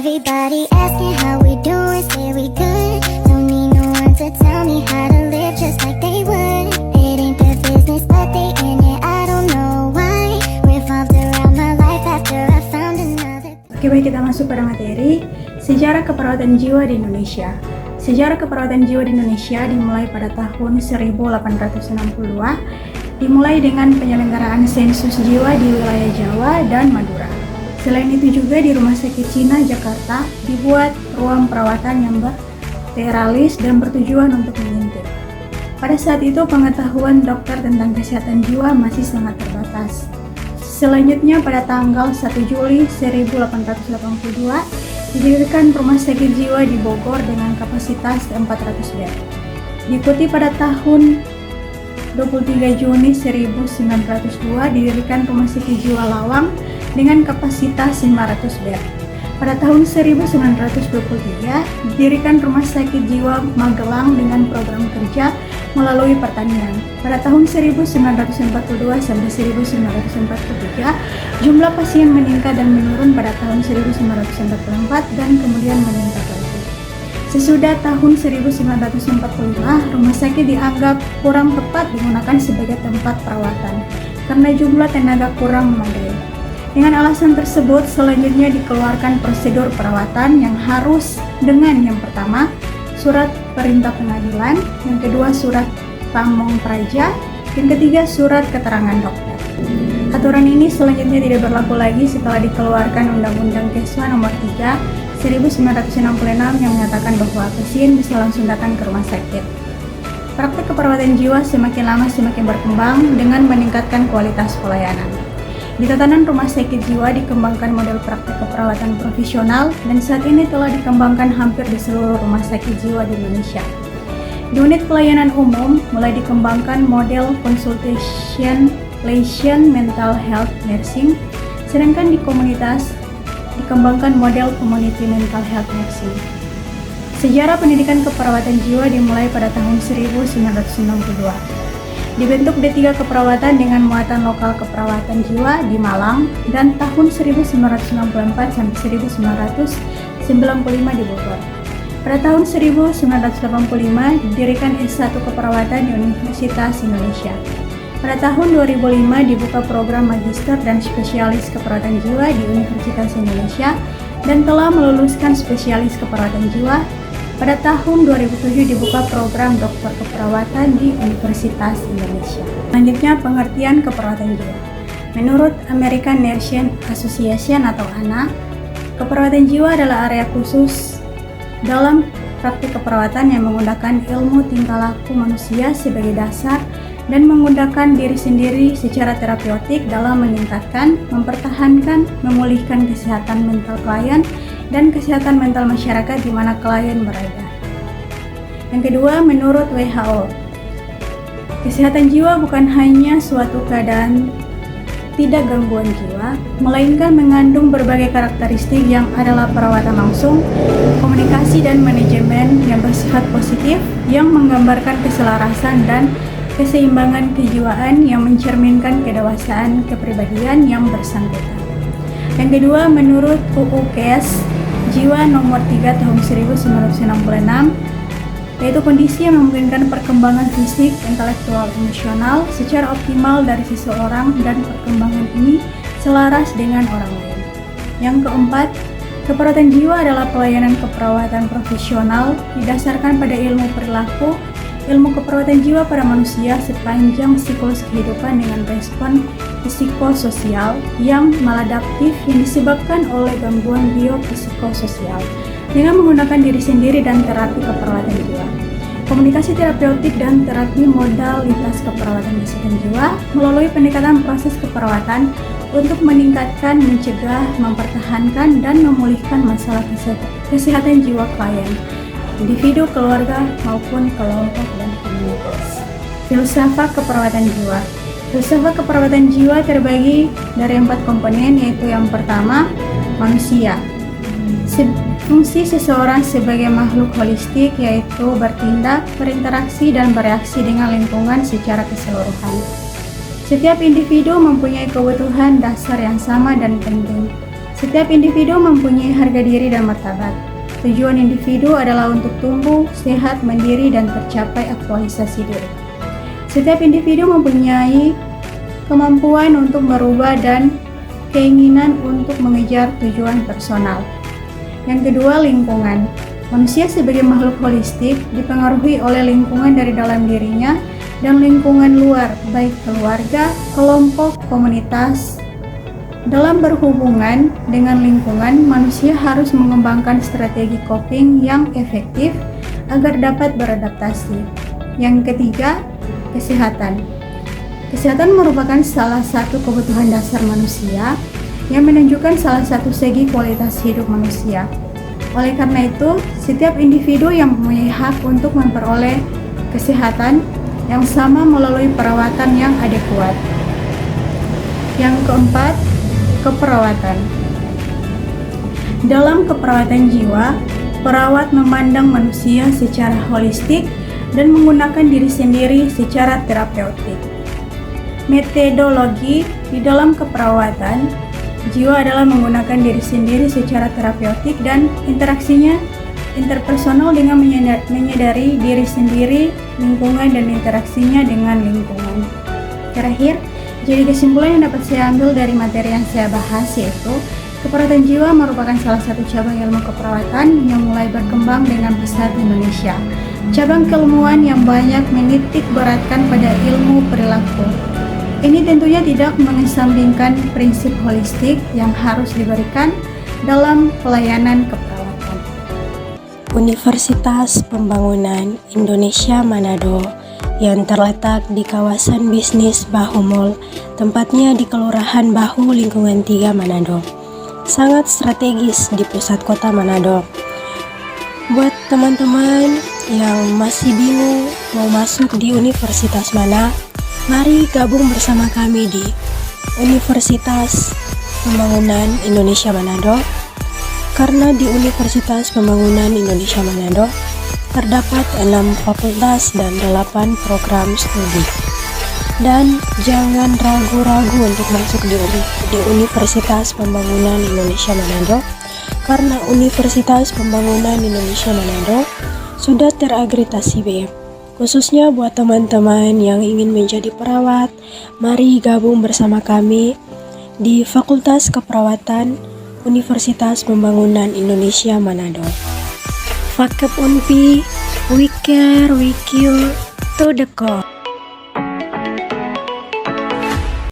Everybody asking how we doing, say we good. Don't need no one to tell me how to live just like they would. It ain't their business, but they in it, I don't know why. Revolved around my life after I found another. Oke, baik, kita masuk pada materi sejarah keperawatan jiwa di Indonesia. Sejarah keperawatan jiwa di Indonesia dimulai pada tahun 1862, dimulai dengan penyelenggaraan sensus jiwa di wilayah Jawa dan Madura. Selain itu juga di Rumah Sakit Cina, Jakarta, dibuat ruang perawatan yang teralis dan bertujuan untuk mengintip. Pada saat itu pengetahuan dokter tentang kesehatan jiwa masih sangat terbatas. Selanjutnya pada tanggal 1 Juli 1882, didirikan Rumah Sakit Jiwa di Bogor dengan kapasitas 400 bed. Diikuti pada tahun 23 Juni 1902 didirikan Rumah Sakit Jiwa Lawang dengan kapasitas 500 bed. Pada tahun 1923 didirikan Rumah Sakit Jiwa Magelang dengan program kerja melalui pertanian. Pada tahun 1942 sampai 1943 jumlah pasien meningkat dan menurun pada tahun 1944 dan kemudian meningkat lagi. Sesudah tahun 1945, rumah sakit dianggap kurang tepat digunakan sebagai tempat perawatan karena jumlah tenaga kurang memadai. Dengan alasan tersebut, selanjutnya dikeluarkan prosedur perawatan yang harus dengan yang pertama, surat perintah pengadilan, yang kedua surat pamong praja, yang ketiga surat keterangan dokter. Aturan ini selanjutnya tidak berlaku lagi setelah dikeluarkan Undang-Undang Keswa Nomor 3 1966 yang menyatakan bahwa pasien bisa langsung datang ke rumah sakit. Praktek keperawatan jiwa semakin lama semakin berkembang dengan meningkatkan kualitas pelayanan. Di tatanan rumah sakit jiwa dikembangkan model praktek keperawatan profesional dan saat ini telah dikembangkan hampir di seluruh rumah sakit jiwa di Indonesia. Di unit pelayanan umum mulai dikembangkan model consultation mental health nursing, sedangkan di komunitas dikembangkan model community mental health nursing. Sejarah pendidikan keperawatan jiwa dimulai pada tahun 1962. Dibentuk D3 Keperawatan dengan muatan lokal keperawatan jiwa di Malang dan tahun 1964 sampai 1995 di Bogor. Pada tahun 1985 didirikan S1 Keperawatan di Universitas Indonesia. Pada tahun 2005 dibuka program Magister dan Spesialis Keperawatan Jiwa di Universitas Indonesia dan telah meluluskan Spesialis Keperawatan Jiwa. Pada tahun 2007 dibuka program Doktor Keperawatan di Universitas Indonesia. Selanjutnya pengertian keperawatan jiwa. Menurut American Nursing Association atau ANA, keperawatan jiwa adalah area khusus dalam praktik keperawatan yang menggunakan ilmu tingkah laku manusia sebagai dasar dan menggunakan diri sendiri secara terapeutik dalam meningkatkan, mempertahankan, memulihkan kesehatan mental klien dan kesehatan mental masyarakat di mana klien berada. Yang kedua, menurut WHO, kesehatan jiwa bukan hanya suatu keadaan tidak gangguan jiwa, melainkan mengandung berbagai karakteristik yang adalah perawatan langsung, komunikasi dan manajemen yang bersifat positif, yang menggambarkan keselarasan dan keseimbangan kejiwaan yang mencerminkan kedewasaan kepribadian yang bersangkutan. Yang kedua, menurut UU Kes Jiwa Nomor 3 Tahun 1966, yaitu kondisi yang memungkinkan perkembangan fisik, intelektual, emosional secara optimal dari seseorang dan perkembangan ini selaras dengan orang lain. Yang keempat, keperawatan jiwa adalah pelayanan keperawatan profesional didasarkan pada ilmu perilaku, ilmu keperawatan jiwa pada manusia sepanjang siklus kehidupan dengan respon psikososial yang maladaptif yang disebabkan oleh gangguan biopsikososial dengan menggunakan diri sendiri dan terapi keperawatan jiwa. Komunikasi terapeutik dan terapi modalitas keperawatan kesehatan jiwa melalui pendekatan proses keperawatan untuk meningkatkan, mencegah, mempertahankan, dan memulihkan masalah kesehatan jiwa klien, individu, keluarga, maupun kelompok dan komunitas. Filsafat keperawatan jiwa. Filsafat keperawatan jiwa terbagi dari 4 komponen, yaitu yang pertama, manusia. Fungsi seseorang sebagai makhluk holistik yaitu bertindak, berinteraksi, dan bereaksi dengan lingkungan secara keseluruhan. Setiap individu mempunyai kebutuhan dasar yang sama dan penting. Setiap individu mempunyai harga diri dan martabat. Tujuan individu adalah untuk tumbuh, sehat, mandiri, dan tercapai aktualisasi diri. Setiap individu mempunyai kemampuan untuk merubah dan keinginan untuk mengejar tujuan personal. Yang kedua, lingkungan. Manusia sebagai makhluk holistik dipengaruhi oleh lingkungan dari dalam dirinya dan lingkungan luar, baik keluarga, kelompok, komunitas. Dalam berhubungan dengan lingkungan, manusia harus mengembangkan strategi coping yang efektif agar dapat beradaptasi. Yang ketiga, kesehatan. Kesehatan merupakan salah satu kebutuhan dasar manusia yang menunjukkan salah satu segi kualitas hidup manusia. Oleh karena itu, setiap individu yang mempunyai hak untuk memperoleh kesehatan yang sama melalui perawatan yang adekuat. Yang keempat, keperawatan. Dalam keperawatan jiwa, perawat memandang manusia secara holistik dan menggunakan diri sendiri secara terapeutik. Metodologi di dalam keperawatan jiwa adalah menggunakan diri sendiri secara terapeutik dan interaksinya interpersonal dengan menyadari diri sendiri, lingkungan, dan interaksinya dengan lingkungan. Terakhir, jadi kesimpulan yang dapat saya ambil dari materi yang saya bahas yaitu keperawatan jiwa merupakan salah satu cabang ilmu keperawatan yang mulai berkembang dengan pesat di Indonesia. Cabang keilmuan yang banyak menitik beratkan pada ilmu perilaku. Ini tentunya tidak mengesampingkan prinsip holistik yang harus diberikan dalam pelayanan keperawatan. Universitas Pembangunan Indonesia Manado yang terletak di kawasan bisnis Bahu Mall, tempatnya di Kelurahan Bahu, Lingkungan 3, Manado. Sangat strategis di pusat kota Manado. Buat teman-teman yang masih bingung mau masuk di universitas mana, mari gabung bersama kami di Universitas Pembangunan Indonesia Manado. Karena di Universitas Pembangunan Indonesia Manado terdapat 6 fakultas dan 8 program studi. Dan jangan ragu-ragu untuk masuk di Universitas Pembangunan Indonesia Manado, karena Universitas Pembangunan Indonesia Manado sudah terakreditasi B. Khususnya buat teman-teman yang ingin menjadi perawat, mari gabung bersama kami di Fakultas Keperawatan Universitas Pembangunan Indonesia Manado. Fakep Unpi, we care, we cure, to the core.